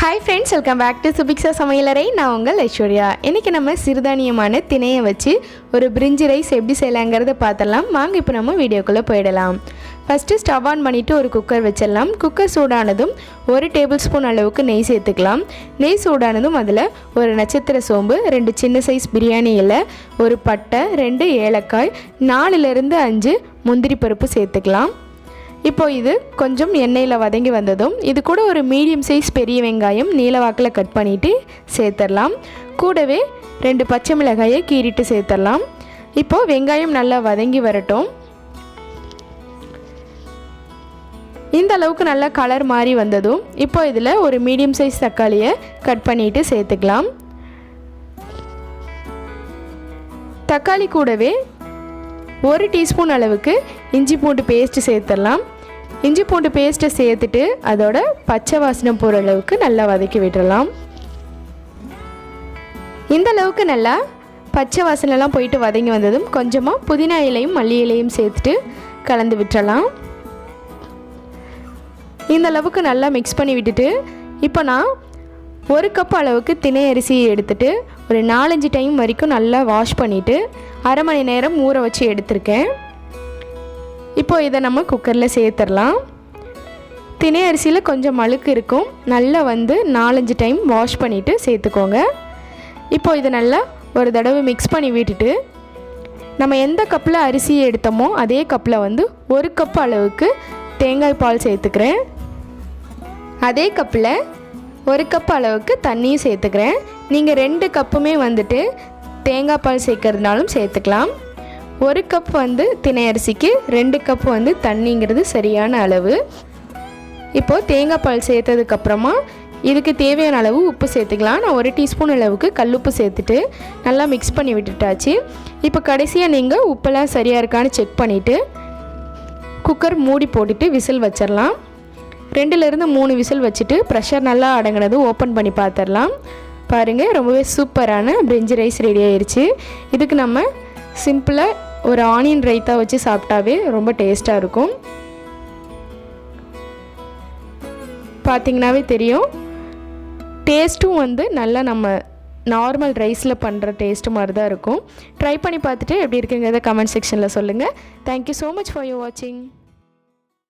Hi friends, welcome back to Subiksa சமையலறை. நான் உங்கள் ஐஸ்வர்யா. இன்னைக்கு நம்ம சிறுதானியமான திணையை வச்சு ஒரு பிரிஞ்சி ரைஸ் எப்படி செய்யலாம்ங்கறத பார்த்தலாம். வாங்க இப்போ நம்ம வீடியோக்குள்ள போய்டலாம். ஃபர்ஸ்ட் ஸ்டவ் ஆன் பண்ணிட்டு ஒரு குக்கர் வச்சிடலாம். குக்கர் சூடானதும் 1 டேபிள்ஸ்பூன் அளவுக்கு நெய் சேர்த்துக்கலாம். நெய் சூடானதும் அதில் ஒரு நட்சத்திர சோம்பு, 2 சின்ன சைஸ் பிரியாணி இலை, ஒரு பட்டை, 2 ஏலக்காய், 4 லிருந்து 5 முந்திரி பருப்பு சேர்த்துக்கலாம். இப்போ இது கொஞ்சம் எண்ணெயில் வதங்கி வந்ததும் இது கூட ஒரு மீடியம் சைஸ் பெரிய வெங்காயம் நீளவாக்கில் கட் பண்ணிவிட்டு சேர்த்துடலாம். கூடவே 2 பச்சை மிளகாயை கீறிட்டு சேர்த்துடலாம். இப்போது வெங்காயம் நல்லா வதங்கி வரட்டும். இந்த அளவுக்கு நல்லா கலர் மாறி வந்ததும் இப்போ இதில் ஒரு மீடியம் சைஸ் தக்காளியை கட் பண்ணிவிட்டு சேர்த்துக்கலாம். தக்காளி கூடவே 1 டீஸ்பூன் அளவுக்கு இஞ்சி பூண்டு பேஸ்ட்டு சேர்த்துடலாம். இஞ்சி பூண்டு பேஸ்ட்டை சேர்த்துட்டு அதோட பச்சை வாசனை போகிற அளவுக்கு நல்லா வதக்கி விட்டுடலாம். இந்த அளவுக்கு நல்லா பச்சை வாசனைலாம் போயிட்டு வதங்கி வந்ததும் கொஞ்சமாக புதினா இலையும் மல்லி இலையும் சேர்த்துட்டு கலந்து விட்டுறலாம். இந்த அளவுக்கு நல்லா மிக்ஸ் பண்ணி விட்டுட்டு இப்போ நான் 1 கப் அளவுக்கு திணை அரிசியை எடுத்துகிட்டு ஒரு 4-5 டைம் வரைக்கும் நல்லா வாஷ் பண்ணிவிட்டு அரை மணி நேரம் ஊற வச்சு எடுத்திருக்கேன். இப்போது இதை நம்ம குக்கரில் சேர்த்துடலாம். திணை அரிசியில் கொஞ்சம் அழுக்கு இருக்கும், நல்லா 4-5 டைம் வாஷ் பண்ணிவிட்டு சேர்த்துக்கோங்க. இப்போது இதை நல்லா ஒரு தடவை மிக்ஸ் பண்ணி விட்டுட்டு நம்ம எந்த கப்பில் அரிசியை எடுத்தோமோ அதே கப்பில் 1 கப் அளவுக்கு தேங்காய் பால் சேர்த்துக்கிறேன். அதே கப்பில் 1 கப் அளவுக்கு தண்ணியும் சேர்த்துக்கிறேன். நீங்கள் 2 கப்புமே தேங்காய் பால் சேர்க்கறதுனாலும் சேர்த்துக்கலாம். 1 கப் திணை அரிசிக்கு 2 கப் தண்ணிங்கிறது சரியான அளவு. இப்போது தேங்காய் பால் சேர்த்ததுக்கப்புறமா இதுக்கு தேவையான அளவு உப்பு சேர்த்துக்கலாம். நான் 1 டீஸ்பூன் அளவுக்கு கல்லுப்பு சேர்த்துட்டு நல்லா மிக்ஸ் பண்ணி விட்டுட்டாச்சு. இப்போ கடைசியாக நீங்கள் உப்பெல்லாம் சரியாக இருக்கான்னு செக் பண்ணிவிட்டு குக்கர் மூடி போட்டுட்டு விசில் வச்சிடலாம். 2லிருந்து 3 விசில் வச்சுட்டு ப்ரெஷர் நல்லா அடங்கினது ஓப்பன் பண்ணி பார்த்துடலாம். பாருங்கள், ரொம்பவே சூப்பரான பிரிஞ்சி ரைஸ் ரெடி ஆயிடுச்சு. இதுக்கு நம்ம சிம்பிளாக ஒரு ஆனியன் ரைத்தா வச்சு சாப்பிட்டாவே ரொம்ப டேஸ்ட்டாக இருக்கும். பார்த்திங்கனாவே தெரியும், டேஸ்ட்டும் நல்லா நம்ம நார்மல் ரைஸில் பண்ணுற டேஸ்ட்டு மாதிரி தான் இருக்கும். ட்ரை பண்ணி பார்த்துட்டு எப்படி இருக்குங்கிறத கமெண்ட் செக்ஷனில் சொல்லுங்கள். Thank you so much for your வாட்சிங்.